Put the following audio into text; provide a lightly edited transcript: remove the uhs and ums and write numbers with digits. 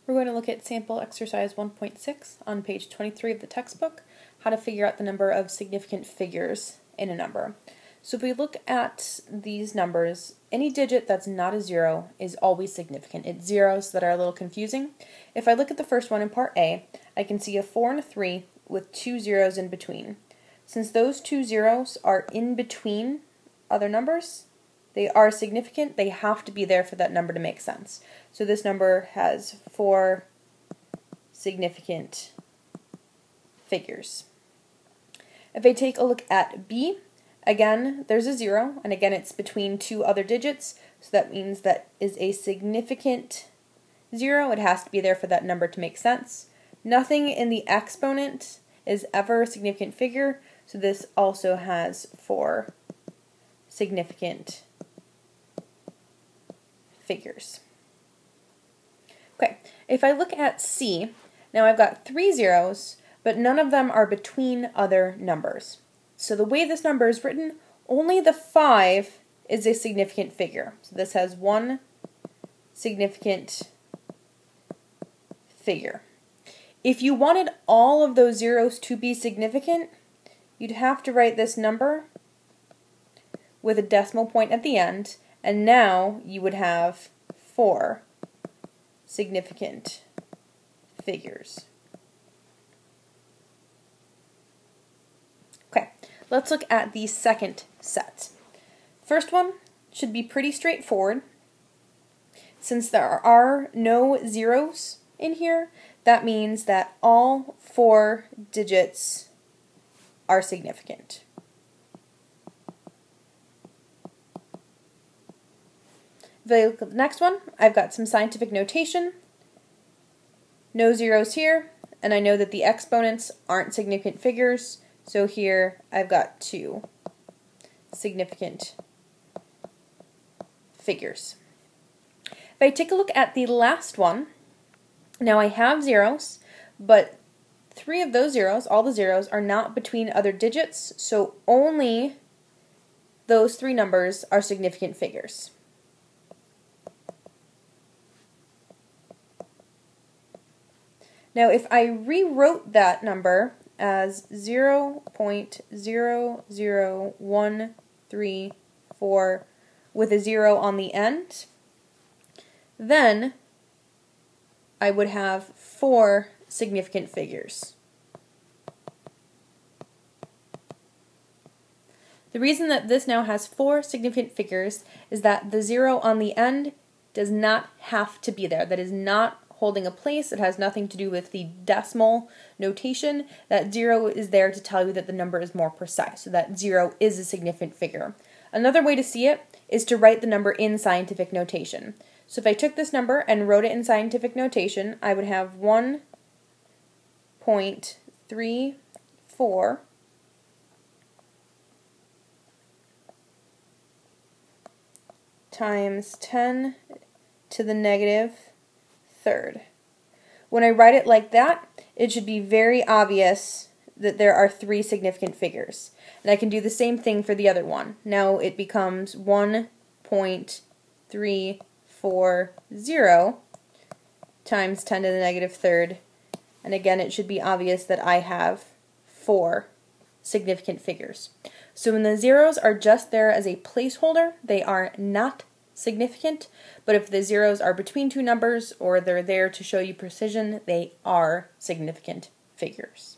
We're going to look at sample exercise 1.6 on page 23 of the textbook, how to figure out the number of significant figures in a number. So if we look at these numbers, any digit that's not a zero is always significant. It's zeros that are a little confusing. If I look at the first one in part A, I can see a 4 and a 3 with 2 zeros in between. Since those 2 zeros are in between other numbers, they are significant. They have to be there for that number to make sense. So this number has 4 significant figures. If I take a look at B, again, there's a 0, and again it's between 2 other digits, so that means that is a significant 0. It has to be there for that number to make sense. Nothing in the exponent is ever a significant figure, so this also has 4 significant figures. Okay, if I look at C, now I've got 3 zeros, but none of them are between other numbers. So the way this number is written, only the 5 is a significant figure. So this has 1 significant figure. If you wanted all of those zeros to be significant, you'd have to write this number with a decimal point at the end, and now you would have 4 significant figures. Okay, let's look at the second set. First one should be pretty straightforward. Since there are no zeros in here, that means that all 4 digits are significant. If I look at the next one, I've got some scientific notation. No zeros here, and I know that the exponents aren't significant figures, so here I've got 2 significant figures. If I take a look at the last one, now I have zeros, but 3 of those zeros, all the zeros, are not between other digits, so only those 3 numbers are significant figures. Now if I rewrote that number as 0.00134 with a 0 on the end, then I would have 4 significant figures. The reason that this now has 4 significant figures is that the 0 on the end does not have to be there. That is not holding a place. It has nothing to do with the decimal notation. That 0 is there to tell you that the number is more precise, so that 0 is a significant figure. Another way to see it is to write the number in scientific notation. So if I took this number and wrote it in scientific notation, I would have 1.34 times 10 to the negative third. When I write it like that, it should be very obvious that there are 3 significant figures. And I can do the same thing for the other one. Now it becomes 1.340 times 10 to the negative third. And again, it should be obvious that I have 4 significant figures. So when the zeros are just there as a placeholder, they are not significant, but if the zeros are between 2 numbers or they're there to show you precision, they are significant figures.